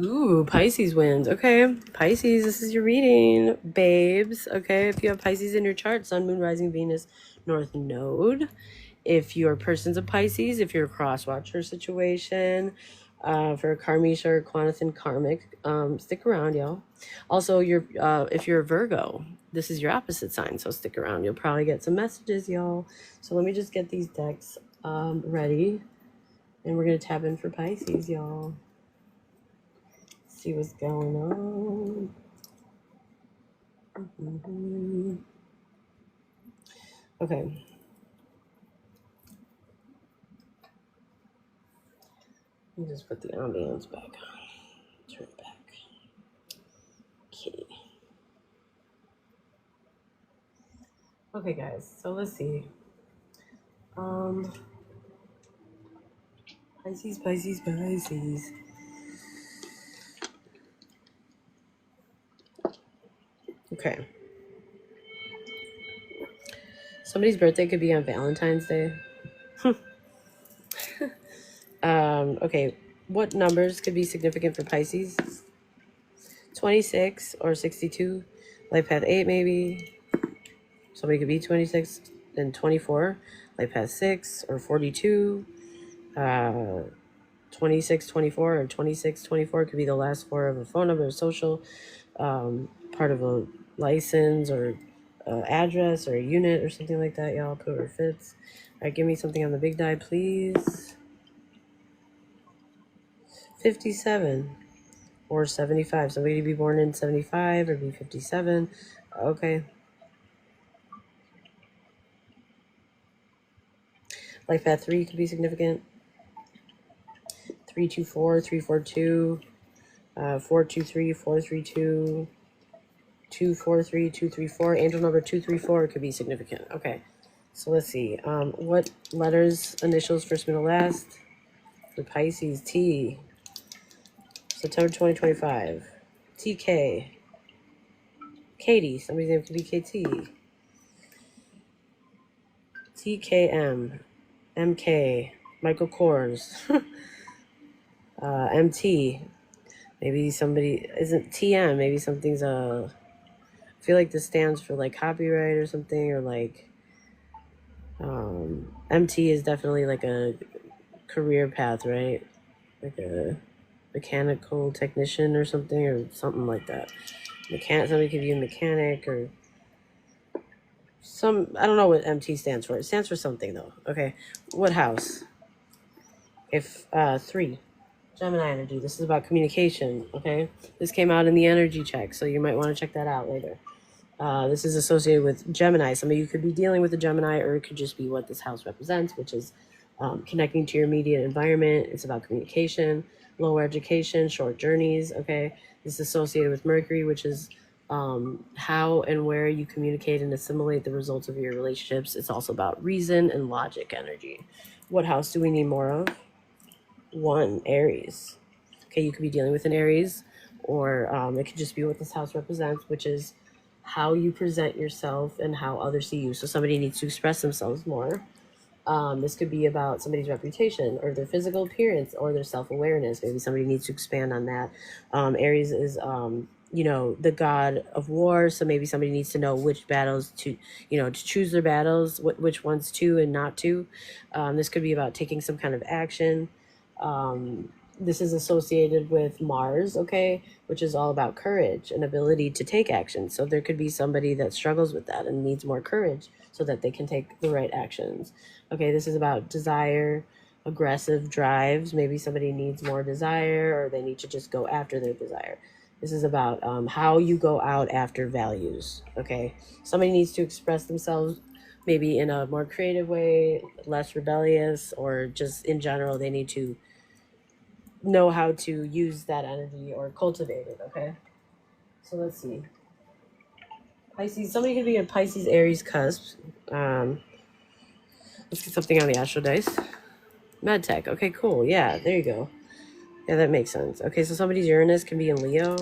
Ooh, Pisces wins. Okay, Pisces, this is your reading, babes. Okay, if you have Pisces in your chart, Sun, Moon, Rising, Venus, North Node. If you're persons of Pisces, if you're a cross watcher situation, for Karmisha or Quantathan Karmic, stick around, y'all. Also, if you're a Virgo, this is your opposite sign, so stick around. You'll probably get some messages, y'all. So let me just get these decks ready, and we're gonna tap in for Pisces, y'all. See what's going on. Okay. Let me just put the ambience back on. Turn it back. Okay. Okay, guys. So let's see. Pisces, Pisces, Pisces. Okay. Somebody's birthday could be on Valentine's Day. Okay. What numbers could be significant for Pisces? 26 or 62. Life path 8, maybe. Somebody could be 26 and 24. Life path 6 or 42. 26, 24 or 26, 24 could be the last four of a phone number, a social, part of a license or address or a unit or something like that. Y'all put where it fits. All right, give me something on the big die, please. 57 or 75. Somebody to be born in 75 or be 57. Okay. Life path 3 could be significant. 324, 342, 423, 432. 243, 234. Angel number 234 could be significant. Okay, so let's see. What letters, initials, first, middle, last? For Pisces, T. September 2025. TK. Katie. Somebody's name could be KT. TKM. MK. Michael Kors. MT. Maybe somebody isn't TM. Maybe something's I feel like this stands for like copyright or something, or like MT is definitely like a career path, right? Like a mechanical technician or something like that. Somebody could be a mechanic or I don't know what MT stands for. It stands for something though. Okay. What house? If 3. Gemini energy. This is about communication, okay? This came out in the energy check, so you might want to check that out later. This is associated with Gemini. Some of you could be dealing with a Gemini, or it could just be what this house represents, which is connecting to your immediate environment. It's about communication, lower education, short journeys, okay? This is associated with Mercury, which is how and where you communicate and assimilate the results of your relationships. It's also about reason and logic energy. What house do we need more of? 1, Aries. Okay, you could be dealing with an Aries, or it could just be what this house represents, which is how you present yourself and how others see you. So somebody needs to express themselves more. This could be about somebody's reputation or their physical appearance or their self-awareness. Maybe somebody needs to expand on that. Aries is, the god of war. So maybe somebody needs to know which battles to choose their battles, which ones to and not to. This could be about taking some kind of action. This is associated with Mars, okay, which is all about courage and ability to take action. So there could be somebody that struggles with that and needs more courage so that they can take the right actions. Okay, this is about desire, aggressive drives. Maybe somebody needs more desire, or they need to just go after their desire. This is about how you go out after values, okay? Somebody needs to express themselves maybe in a more creative way, less rebellious, or just in general, they need to know how to use that energy or cultivate it, okay? So let's see. Pisces, somebody could be a Pisces Aries cusp. Let's get something on the astro dice. MedTech, okay, cool. Yeah, there you go. Yeah, that makes sense. Okay, so somebody's Uranus can be in Leo.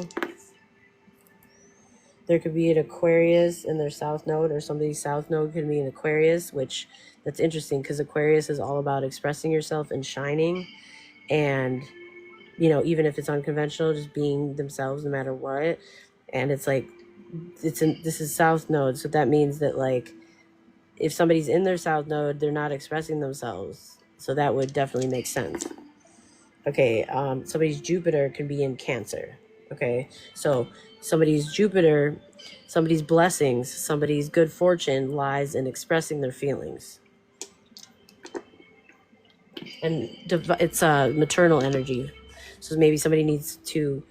There could be an Aquarius in their south node, or somebody's south node could be an Aquarius, which that's interesting because Aquarius is all about expressing yourself and shining. And you know, even if it's unconventional, just being themselves no matter what. And it's like, this is South Node, so that means that like if somebody's in their South Node, they're not expressing themselves. So that would definitely make sense. Okay, somebody's Jupiter can be in Cancer. Okay, so somebody's Jupiter, somebody's blessings, somebody's good fortune lies in expressing their feelings. And it's maternal energy. So maybe somebody needs to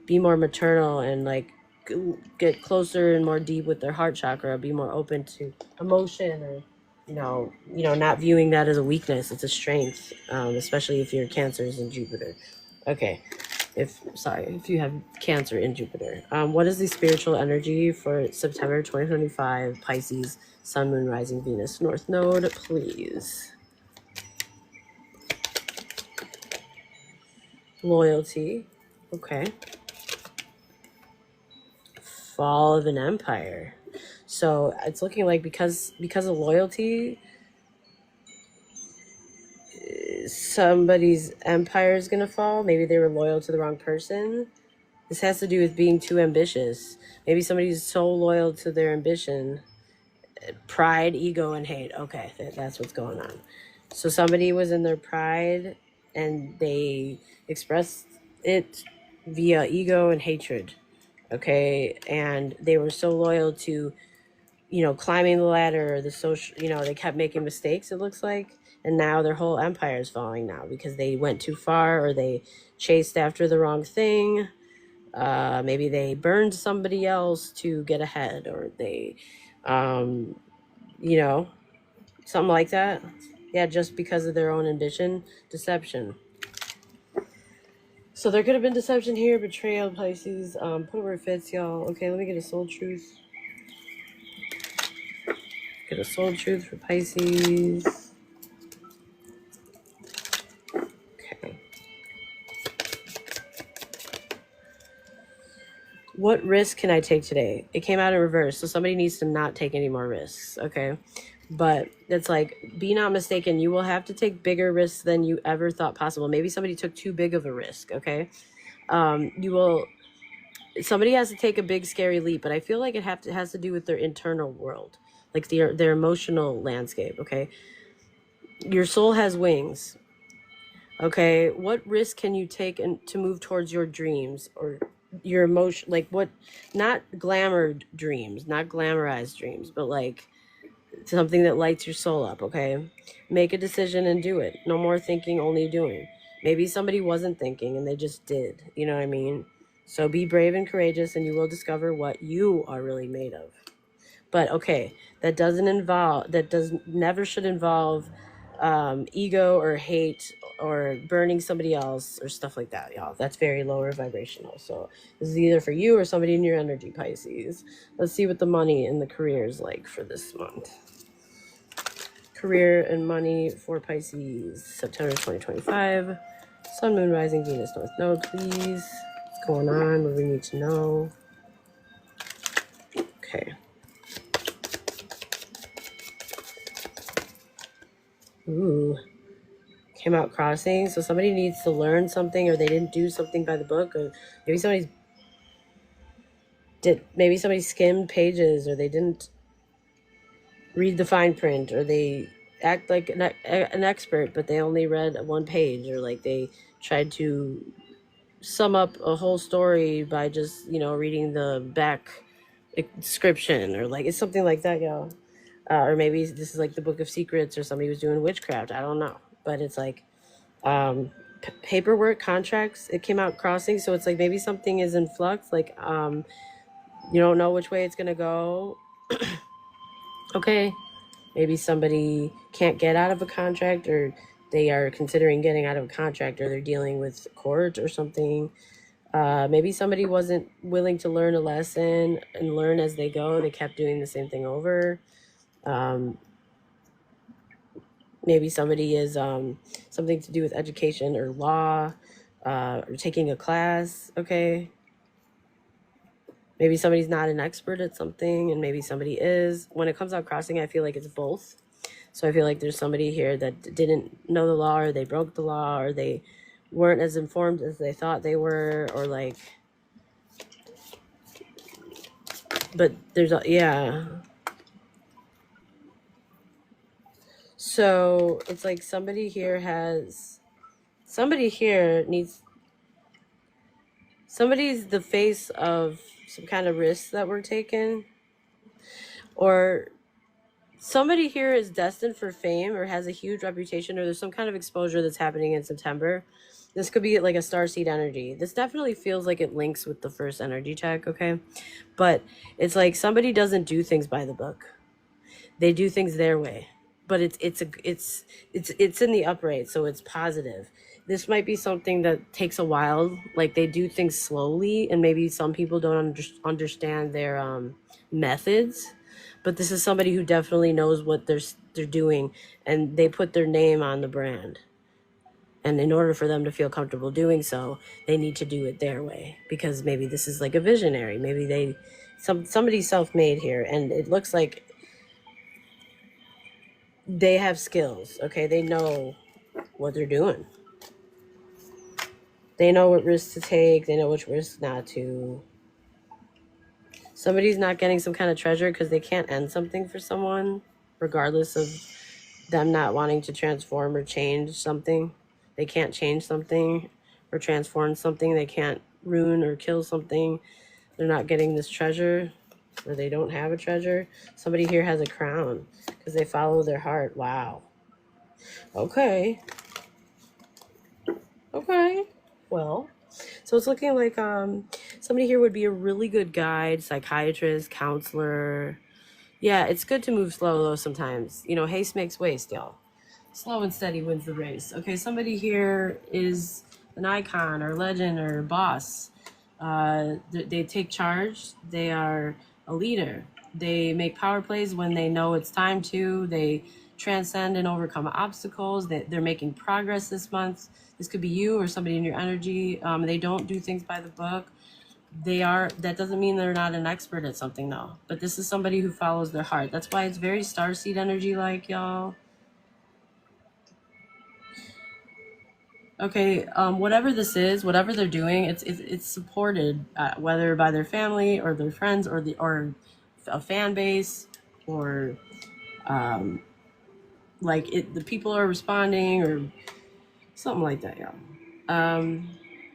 be more maternal and like get closer and more deep with their heart chakra, be more open to emotion, or not viewing that as a weakness. It's a strength, especially if your Cancer is in Jupiter. Okay, if you have Cancer in Jupiter. What is the spiritual energy for September 2025 Pisces Sun, Moon, Rising, Venus, North Node, please? Loyalty. Okay. Fall of an empire. So it's looking like because of loyalty, somebody's empire is going to fall. Maybe they were loyal to the wrong person. This has to do with being too ambitious. Maybe somebody's so loyal to their ambition, pride, ego, and hate. Okay, that's what's going on. So somebody was in their pride and they expressed it via ego and hatred. Okay, and they were so loyal to, climbing the ladder, or the social, they kept making mistakes, it looks like, and now their whole empire is falling now because they went too far, or they chased after the wrong thing. Maybe they burned somebody else to get ahead, or they, something like that. Yeah, just because of their own ambition, deception. So there could have been deception here, betrayal, Pisces. Put it where it fits, y'all. Okay, let me get a soul truth. Get a soul truth for Pisces. Okay. What risk can I take today? It came out in reverse, so somebody needs to not take any more risks, okay? But it's like, be not mistaken, you will have to take bigger risks than you ever thought possible. Maybe somebody took too big of a risk, okay? Somebody has to take a big scary leap, but I feel like it has to do with their internal world, like their emotional landscape, okay? Your soul has wings, okay? What risk can you take to move towards your dreams, or your emotion, like what, not glamored dreams, not glamorized dreams, but like something that lights your soul up, okay? Make a decision and do it. No more thinking, only doing. Maybe somebody wasn't thinking and they just did, you know what I mean? So be brave and courageous, and you will discover what you are really made of. But okay, that never should involve ego or hate or burning somebody else or stuff like that, y'all. That's very lower vibrational. So this is either for you or somebody in your energy, Pisces. Let's see what the money and the career is like for this month. Career and money for Pisces, September 2025. Sun, Moon, Rising, Venus, North Node, please. What's going on? What do we need to know? Okay. Ooh. Came out crossing. So somebody needs to learn something, or they didn't do something by the book, or maybe somebody skimmed pages, or they didn't read the fine print, or they act like an expert, but they only read one page, or like they tried to sum up a whole story by just, reading the back description, or like it's something like that, y'all. Or maybe this is like the Book of Secrets, or somebody was doing witchcraft. I don't know. But it's like paperwork, contracts, it came out crossing. So it's like maybe something is in flux. Like you don't know which way it's going to go. Okay. Maybe somebody can't get out of a contract, or they are considering getting out of a contract, or they're dealing with court or something. Maybe somebody wasn't willing to learn a lesson and learn as they go. They kept doing the same thing over. Maybe somebody is something to do with education or law, or taking a class, okay? Maybe somebody's not an expert at something, and maybe somebody is. When it comes out crossing, I feel like it's both. So I feel like there's somebody here that didn't know the law, or they broke the law, or they weren't as informed as they thought they were, or like, but there's a, yeah. So it's like somebody here needs, somebody's the face of some kind of risks that were taken, or somebody here is destined for fame or has a huge reputation, or there's some kind of exposure that's happening in September. This could be like a starseed energy. This definitely feels like it links with the first energy check, okay? But it's like somebody doesn't do things by the book. They do things their way. But it's in the upright, so it's positive. This might be something that takes a while. Like they do things slowly, and maybe some people don't understand their methods. But this is somebody who definitely knows what they're doing, and they put their name on the brand. And in order for them to feel comfortable doing so, they need to do it their way, because maybe this is like a visionary. Maybe somebody's self-made here, and it looks like they have skills. Okay, they know what they're doing. They know what risks to take. They know which risks not to. Somebody's not getting some kind of treasure because they can't end something for someone, regardless of them not wanting to transform or change something. They can't change something or transform something. They can't ruin or kill something. They're not getting this treasure, or they don't have a treasure. Somebody here has a crown because they follow their heart. Wow. Okay. Well, so it's looking like somebody here would be a really good guide, psychiatrist, counselor. Yeah, it's good to move slow though sometimes. You know, haste makes waste, y'all. Slow and steady wins the race. Okay, somebody here is an icon or legend or boss. They take charge. They are a leader. They make power plays when they know it's time to. They transcend and overcome obstacles. They're making progress this month. This could be you or somebody in your energy. They don't do things by the book. That doesn't mean they're not an expert at something though. But this is somebody who follows their heart. That's why it's very starseed energy like, y'all. Okay, whatever this is, whatever they're doing, it's supported, whether by their family or their friends or a fan base, or the people are responding or something like that. Yeah.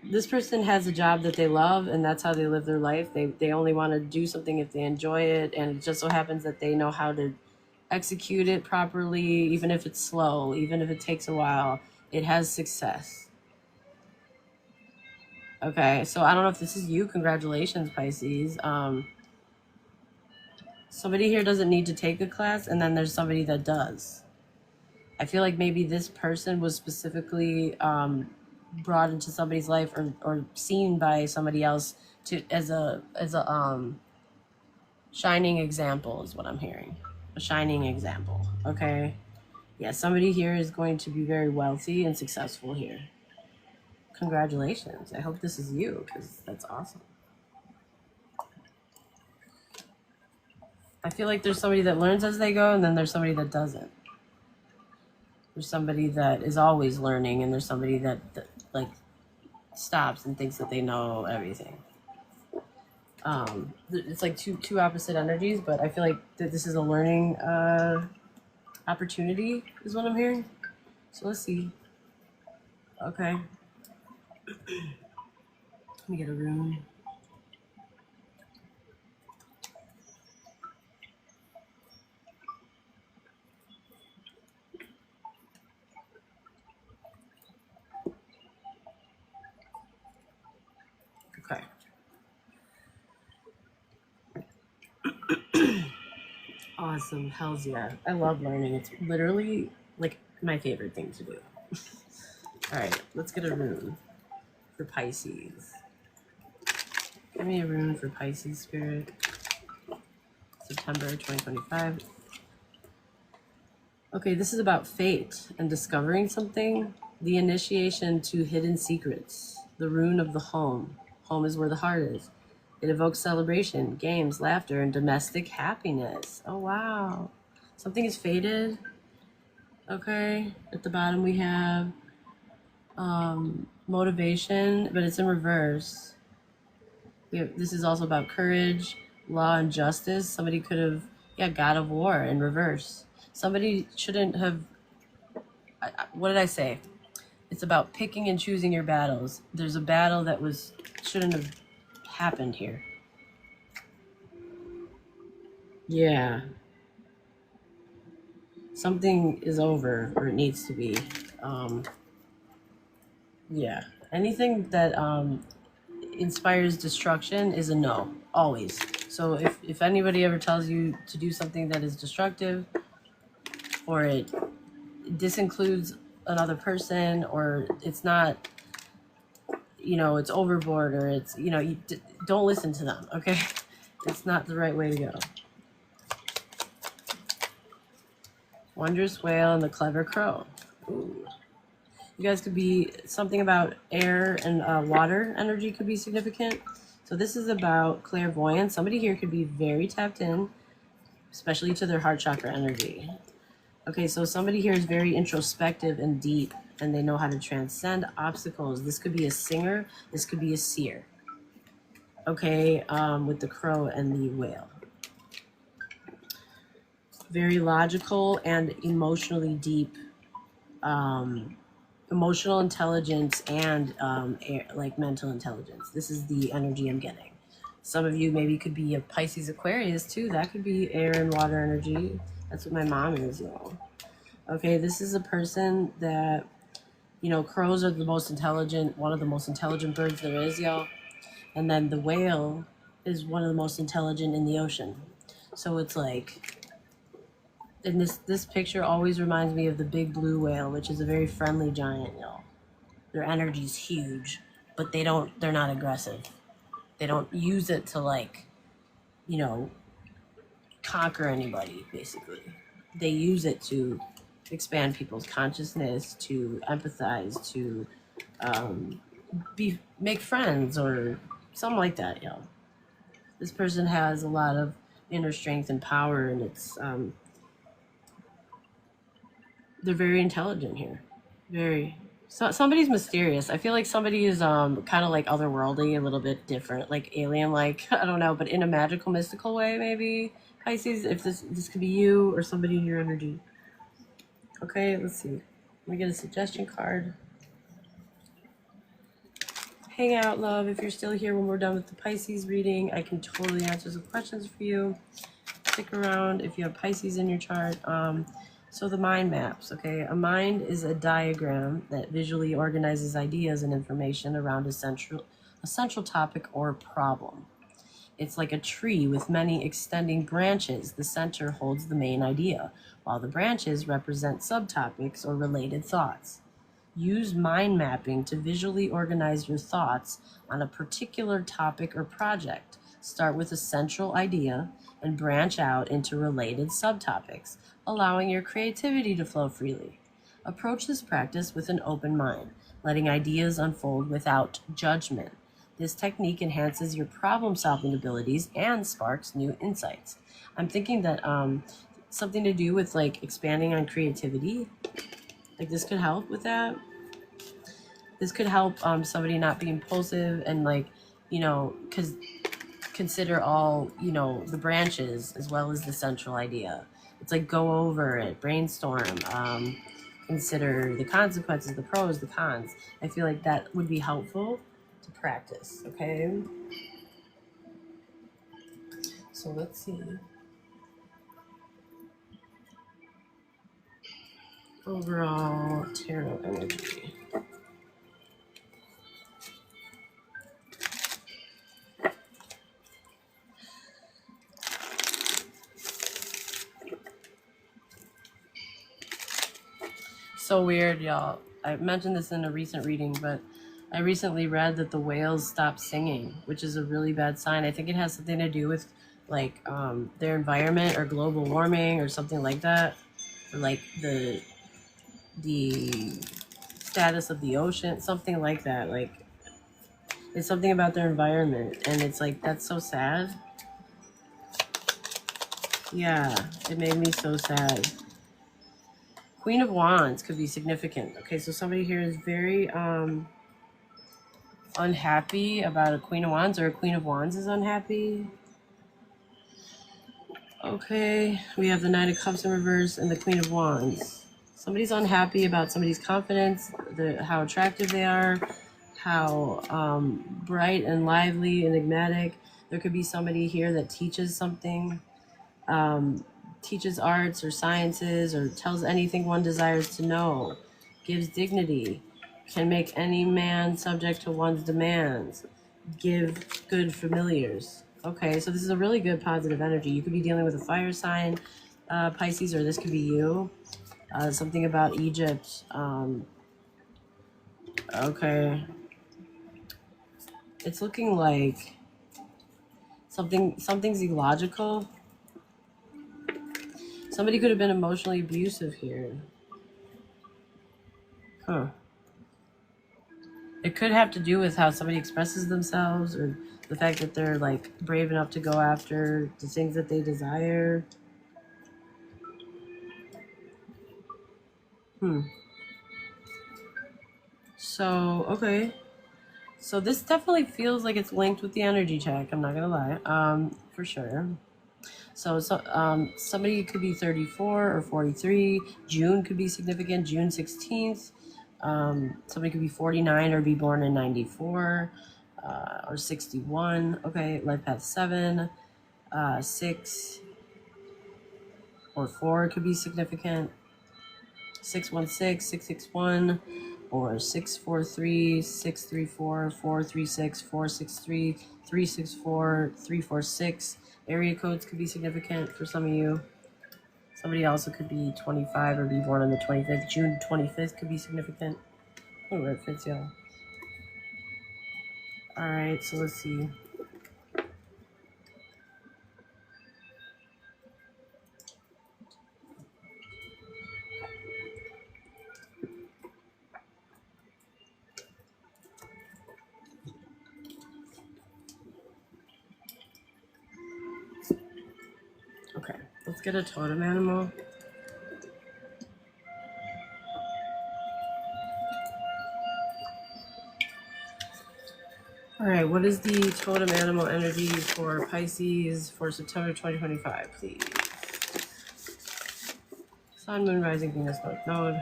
This person has a job that they love, and that's how they live their life. They only want to do something if they enjoy it, and it just so happens that they know how to execute it properly, even if it's slow, even if it takes a while. It has success. Okay, so I don't know if this is you. Congratulations, Pisces. Somebody here doesn't need to take a class, and then there's somebody that does. I feel like maybe this person was specifically brought into somebody's life or seen by somebody else as a shining example is what I'm hearing. A shining example. Okay. Yeah, somebody here is going to be very wealthy and successful here. Congratulations. I hope this is you, because that's awesome. I feel like there's somebody that learns as they go, and then there's somebody that doesn't. There's somebody that is always learning, and there's somebody that like stops and thinks that they know everything. It's like two opposite energies, but I feel like that this is a learning opportunity is what I'm hearing. So let's see. Okay. Let me get a room. Okay. Awesome. Hells yeah. I love learning. It's literally like my favorite thing to do. All right, let's get a rune for Pisces. Give me a rune for Pisces spirit. September 2025. Okay, this is about fate and discovering something. The initiation to hidden secrets. The rune of the home. Home is where the heart is. It evokes celebration, games, laughter, and domestic happiness. Oh, wow. Something is fated. Okay. At the bottom we have motivation, but it's in reverse. This is also about courage, law, and justice. Somebody could have, yeah, God of War in reverse. Somebody shouldn't have. What did I say? It's about picking and choosing your battles. There's a battle that shouldn't have happened here. Yeah. Something is over, or it needs to be. Yeah. Anything that inspires destruction is a no, always. So if anybody ever tells you to do something that is destructive, or it disincludes another person, or it's not, it's overboard, or it's, don't listen to them, okay? It's not the right way to go. Wondrous Whale and the Clever Crow. Ooh. You guys could be, something about air and water energy could be significant. So this is about clairvoyance. Somebody here could be very tapped in, especially to their heart chakra energy. Okay, so somebody here is very introspective and deep, and they know how to transcend obstacles. This could be a singer. This could be a seer. Okay, with the crow and the whale. Very logical and emotionally deep, emotional intelligence and like mental intelligence. This is the energy I'm getting. Some of you maybe could be a Pisces Aquarius too. That could be air and water energy. That's what my mom is, y'all. Okay, this is a person that, crows are the most intelligent, one of the most intelligent birds there is, y'all. And then the whale is one of the most intelligent in the ocean. So it's like, and this picture always reminds me of the big blue whale, which is a very friendly giant, y'all. Their energy's huge, but they're not aggressive. They don't use it to conquer anybody, basically. They use it to expand people's consciousness, to empathize, to make friends or something like that, y'all. This person has a lot of inner strength and power, and it's they're very intelligent here. Very. So somebody's mysterious. I feel like somebody is kind of like otherworldly, a little bit different, like alien, like I don't know, but in a magical, mystical way, maybe. Pisces, if this could be you or somebody in your energy. Okay, let's see. Let me get a suggestion card. Hang out, love. If you're still here when we're done with the Pisces reading, I can totally answer some questions for you. Stick around if you have Pisces in your chart. So the mind maps, okay? A mind is a diagram that visually organizes ideas and information around a central topic or problem. It's like a tree with many extending branches. The center holds the main idea, while the branches represent subtopics or related thoughts. Use mind mapping to visually organize your thoughts on a particular topic or project. Start with a central idea and branch out into related subtopics, allowing your creativity to flow freely. Approach this practice with an open mind, letting ideas unfold without judgment. This technique enhances your problem-solving abilities and sparks new insights. I'm thinking that something to do with like expanding on creativity. Like this could help with that. This could help somebody not be impulsive and because consider all, the branches as well as the central idea. It's like go over it, brainstorm, consider the consequences, the pros, the cons. I feel like that would be helpful to practice, okay? So let's see. Overall tarot energy. So weird, y'all. I mentioned this in a recent reading, but I recently read that the whales stopped singing, which is a really bad sign. I think it has something to do with their environment or global warming or something like that, or like the status of the ocean, something like that. Like it's something about their environment, and it's like that's so sad. Yeah, it made me so sad. Queen of Wands could be significant. Okay, so somebody here is very unhappy about a Queen of Wands, or a Queen of Wands is unhappy. Okay, we have the Knight of Cups in reverse and the Queen of Wands. Somebody's unhappy about somebody's confidence, how attractive they are, how bright and lively, enigmatic. There could be somebody here that teaches something, teaches arts or sciences, or tells anything one desires to know, gives dignity, can make any man subject to one's demands, give good familiars. Okay, so this is a really good positive energy. You could be dealing with a fire sign, Pisces, or this could be you. Something about Egypt. Okay. It's looking like something's illogical. Somebody could have been emotionally abusive here. Huh. It could have to do with how somebody expresses themselves, or the fact that they're like brave enough to go after the things that they desire. So, okay. So this definitely feels like it's linked with the energy check. I'm not gonna lie, for sure. So somebody could be 34 or 43. June could be significant. June 16th. Somebody could be 49 or be born in 94, or 61. Okay, life path 7, 6 or 4 could be significant. 616, 661. Or 643, 634, 436, 463, 364, 346. Area codes could be significant for some of you. Somebody also could be 25 or be born on the 25th. June 25th could be significant. Oh, where it fits, y'all. All right, so let's see. Okay, let's get a totem animal. All right, what is the totem animal energy for Pisces for September 2025, please? Sun, Moon, Rising, Venus, North Node.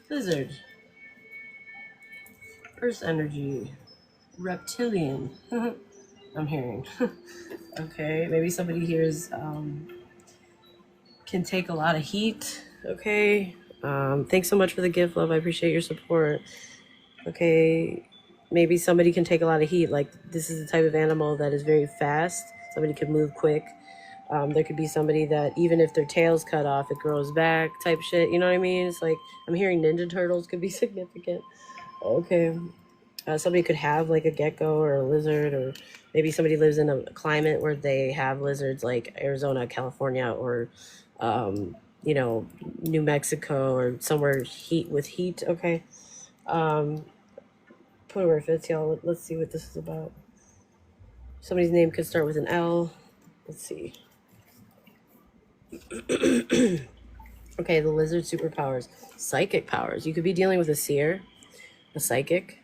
Lizard. Earth energy. Reptilian. I'm hearing. Okay, maybe somebody here is can take a lot of heat. Okay, thanks so much for the gift, love. I appreciate your support. Okay, maybe somebody can take a lot of heat. Like, this is the type of animal that is very fast. Somebody could move quick. There could be somebody that even if their tail's cut off, it grows back type shit. You know what I mean? It's like, I'm hearing Ninja Turtles could be significant. Okay. Somebody could have like a gecko or a lizard, or maybe somebody lives in a climate where they have lizards, like Arizona, California, or New Mexico, or somewhere with heat. Okay. Put it where it fits, y'all. Let's see what this is about. Somebody's name could start with an L. Let's see. Okay, the lizard superpowers. Psychic powers. You could be dealing with a seer, a psychic.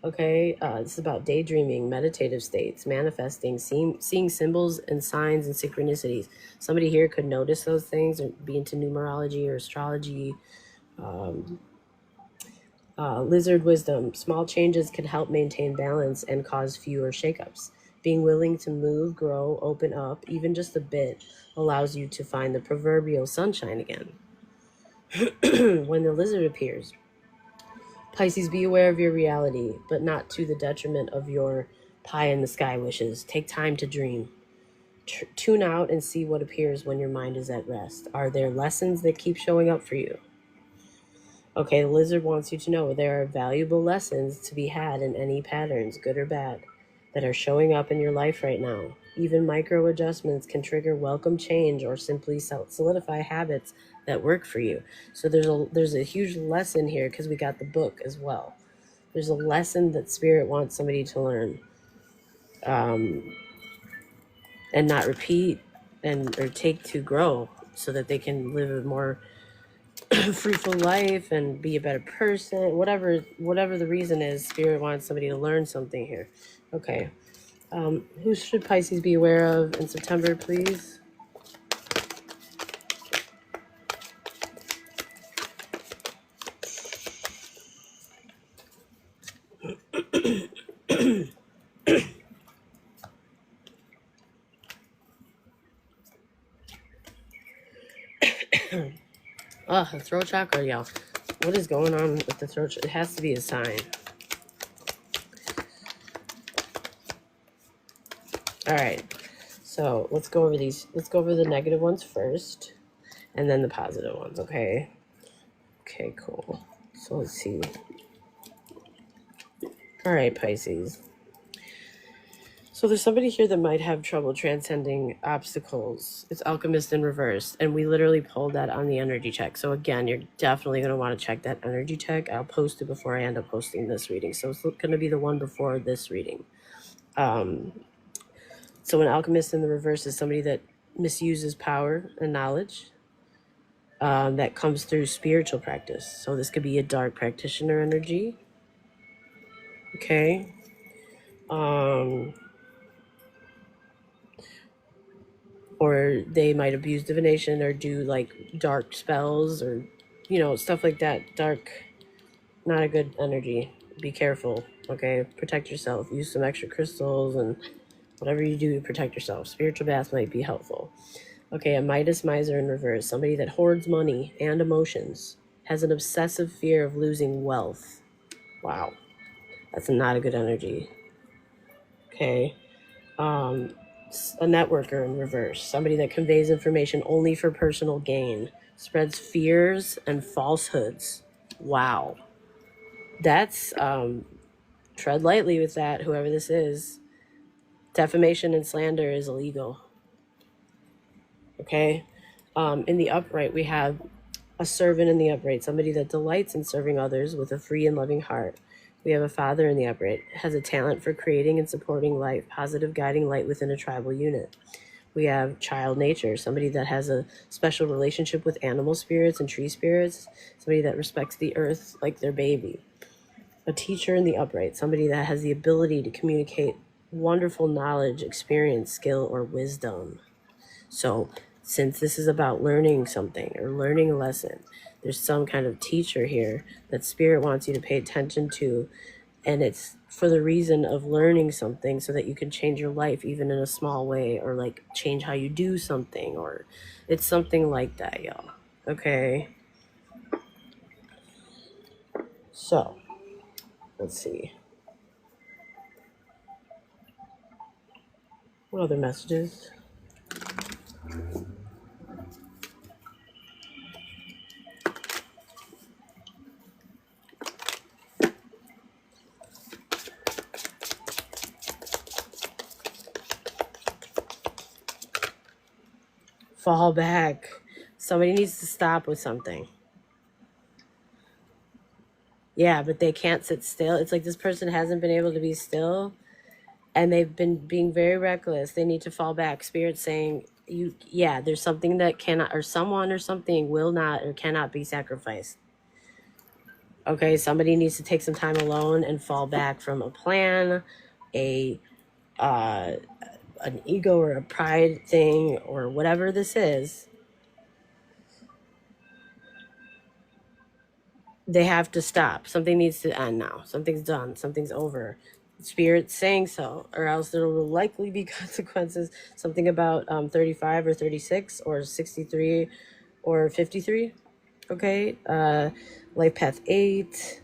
Okay, this is about daydreaming, meditative states, manifesting, seeing symbols and signs and synchronicities. Somebody here could notice those things, or be into numerology or astrology. Lizard wisdom. Small changes can help maintain balance and cause fewer shakeups. Being willing to move, grow, open up, even just a bit, allows you to find the proverbial sunshine again. When the lizard appears, Pisces, be aware of your reality, but not to the detriment of your pie in the sky wishes. Take time to dream. Tune out and see what appears when your mind is at rest. Are there lessons that keep showing up for you? Okay, the lizard wants you to know there are valuable lessons to be had in any patterns, good or bad, that are showing up in your life right now. Even micro adjustments can trigger welcome change or simply solidify habits that work for you. So there's a huge lesson here, because we got the book as well. There's a lesson that Spirit wants somebody to learn, and not repeat. and or take to grow so that they can live a more fruitful life and be a better person. Whatever the reason is, Spirit wants somebody to learn something here. Okay. Who should Pisces be aware of in September, please? Oh, the throat chakra, y'all. What is going on with the throat? It has to be a sign. All right. So let's go over these. Let's go over the negative ones first, and then the positive ones. Okay. Okay. Cool. So let's see. All right, Pisces. So there's somebody here that might have trouble transcending obstacles. It's Alchemist in reverse. And we literally pulled that on the energy check. So again, you're definitely going to want to check that energy check. I'll post it before I end up posting this reading. So it's going to be the one before this reading. So an alchemist in the reverse is somebody that misuses power and knowledge that comes through spiritual practice. So this could be a dark practitioner energy. Okay. Or they might abuse divination or do like dark spells or, stuff like that. Dark, not a good energy. Be careful, okay? Protect yourself. Use some extra crystals and whatever you do to protect yourself. Spiritual baths might be helpful. Okay, a Midas miser in reverse. Somebody that hoards money and emotions. Has an obsessive fear of losing wealth. Wow. That's not a good energy. Okay. A networker in reverse, somebody that conveys information only for personal gain, spreads fears and falsehoods. Wow. That's tread lightly with that, whoever this is. Defamation and slander is illegal. Okay. In the upright, we have a servant in the upright, somebody that delights in serving others with a free and loving heart. We have a father in the upright, has a talent for creating and supporting life, positive guiding light within a tribal unit. We have child nature, somebody that has a special relationship with animal spirits and tree spirits, somebody that respects the earth like their baby. A teacher in the upright, somebody that has the ability to communicate wonderful knowledge, experience, skill, or wisdom. So since this is about learning something or learning a lesson, there's some kind of teacher here that Spirit wants you to pay attention to. And it's for the reason of learning something so that you can change your life even in a small way, or like change how you do something, or it's something like that, y'all. Okay. So let's see. What other messages? Fall back. Somebody needs to stop with something. Yeah, but they can't sit still. It's like this person hasn't been able to be still, and they've been being very reckless. They need to fall back. Spirit's saying, there's something that cannot, or someone or something will not or cannot be sacrificed. Okay, somebody needs to take some time alone and fall back from a plan, an ego or a pride thing, or whatever this is. They have to stop. Something needs to end now. Something's done. Something's over. Spirit's saying so, or else there will likely be consequences. Something about 35 or 36 or 63 or 53. Okay. Life path 8.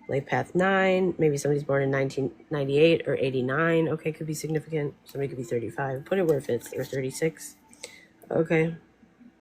Life path 9. Maybe somebody's born in 1998 or 89. Okay, could be significant. Somebody could be 35. Put it where it fits. Or 36. Okay.